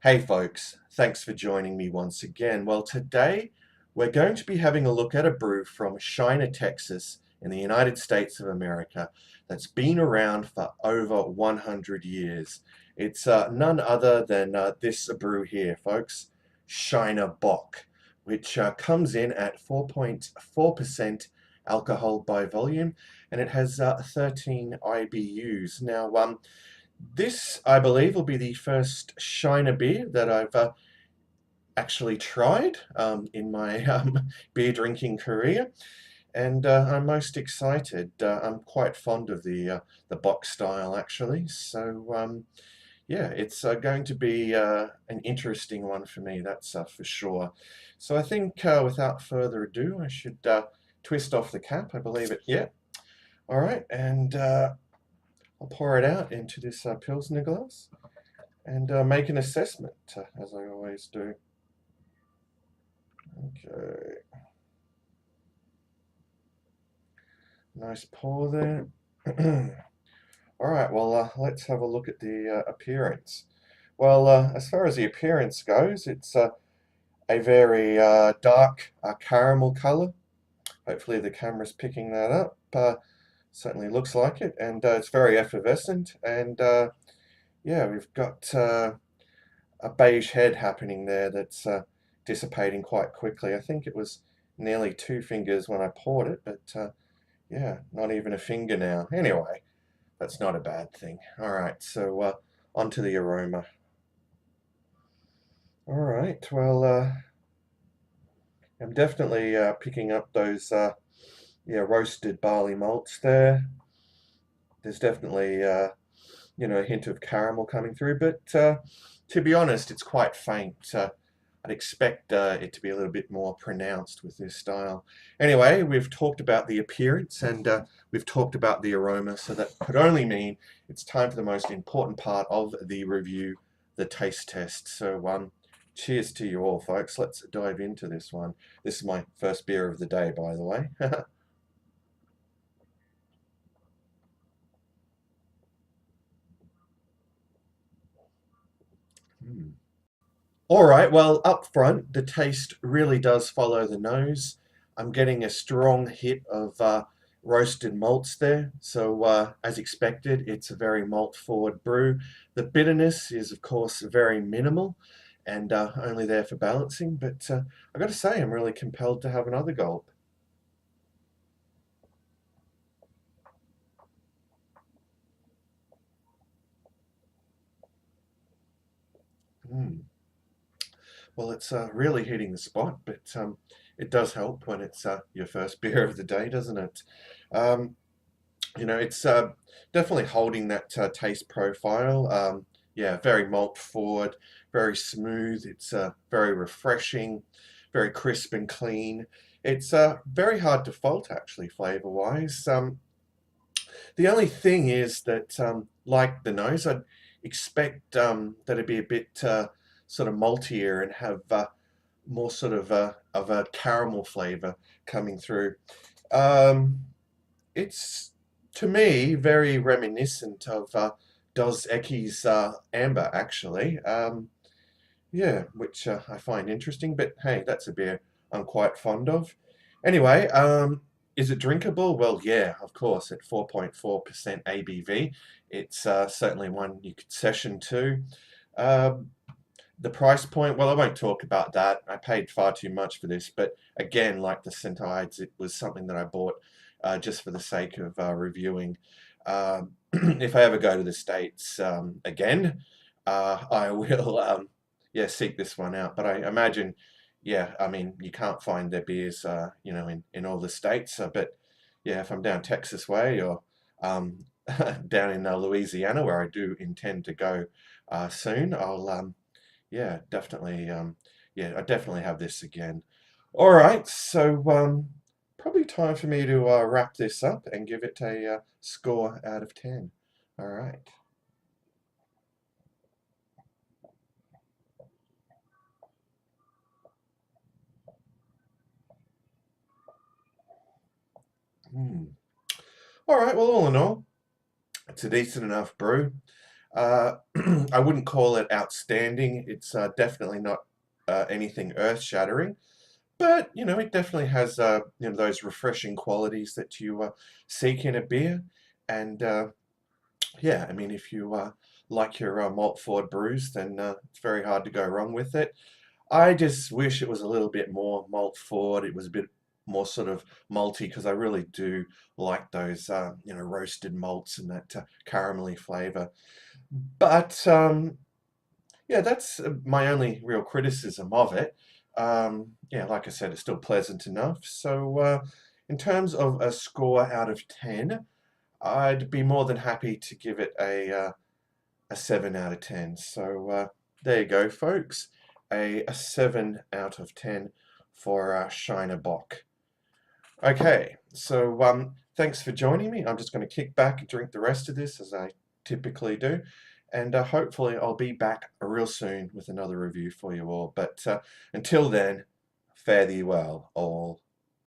Hey folks, thanks for joining me once again. Well, today we're going to be having a look at a brew from China, Texas, in the United States of America that's been around for over 100 years. It's none other than this brew here, folks, China Bock, which comes in at 4.4% alcohol by volume, and it has 13 IBUs. Now, this, I believe, will be the first Shiner beer that I've actually tried in my beer drinking career, and I'm most excited. I'm quite fond of the Bock style, actually. So yeah, it's going to be an interesting one for me. That's for sure. So I think without further ado, I should twist off the cap. I believe it. Yeah. All right, and I'll pour it out into this Pilsner glass and make an assessment, as I always do. Okay, nice pour there. All right, well, let's have a look at the appearance. Well, as far as the appearance goes, it's a very dark caramel color. Hopefully the camera's picking that up. Certainly looks like it, and it's very effervescent. And yeah, we've got a beige head happening there that's dissipating quite quickly. I think it was nearly 2 fingers when I poured it, but yeah, not even a finger now. Anyway, that's not a bad thing. All right, so on to the aroma. All right, well, I'm definitely picking up those yeah, roasted barley malts there. There's definitely a hint of caramel coming through, but to be honest, it's quite faint. I'd expect it to be a little bit more pronounced with this style. Anyway, we've talked about the appearance and we've talked about the aroma, so that could only mean it's time for the most important part of the review, the taste test. So cheers to you all, folks. Let's dive into this one. This is my first beer of the day, by the way. Hmm. All right, well, up front, the taste really does follow the nose. I'm getting a strong hit of roasted malts there. So, as expected, it's a very malt forward brew. The bitterness is, of course, very minimal and only there for balancing. But I got to say, I'm really compelled to have another gulp. Mm. Well, it's really hitting the spot, but it does help when it's your first beer of the day, doesn't it? Um, it's definitely holding that taste profile. Yeah, very malt forward, very smooth. It's very refreshing, very crisp and clean. It's very hard to fault actually, flavor wise. The only thing is that, like the nose, I'd expect that it'd be a bit sort of maltier and have more sort of a caramel flavor coming through. Um, it's to me very reminiscent of Dos Equis Amber, actually. Yeah, which I find interesting, but hey, that's a beer I'm quite fond of. Anyway, is it drinkable? Well, yeah, of course, at 4.4% ABV. It's certainly one you could session to. Um, the price point, well, I won't talk about that. I paid far too much for this, but again, like the Centides, it was something that I bought just for the sake of reviewing. If I ever go to the States again, I will, yeah, seek this one out. But I imagine, yeah, I mean, you can't find their beers, in all the states. But yeah, if I'm down Texas way or down in Louisiana, where I do intend to go soon, I'll yeah, definitely. Yeah, I definitely have this again. All right, so probably time for me to wrap this up and give it a score out of 10. All right. Hmm. All right. Well, all in all, it's a decent enough brew. Uh, I wouldn't call it outstanding. It's definitely not anything earth-shattering, but it definitely has those refreshing qualities that you seek in a beer. And yeah, I mean, if you like your malt forward brews, then it's very hard to go wrong with it. I just wish it was a little bit more malt forward. It was a bit more sort of malty because I really do like those roasted malts and that caramelly flavor. But yeah, that's my only real criticism of it. Yeah, like I said, it's still pleasant enough. So in terms of a score out of 10, I'd be more than happy to give it a 7 out of 10. So there you go, folks. A 7 out of 10 for Shiner Bock. Okay, so thanks for joining me. I'm just going to kick back and drink the rest of this as I typically do. And hopefully I'll be back real soon with another review for you all. But until then, fare thee well, all.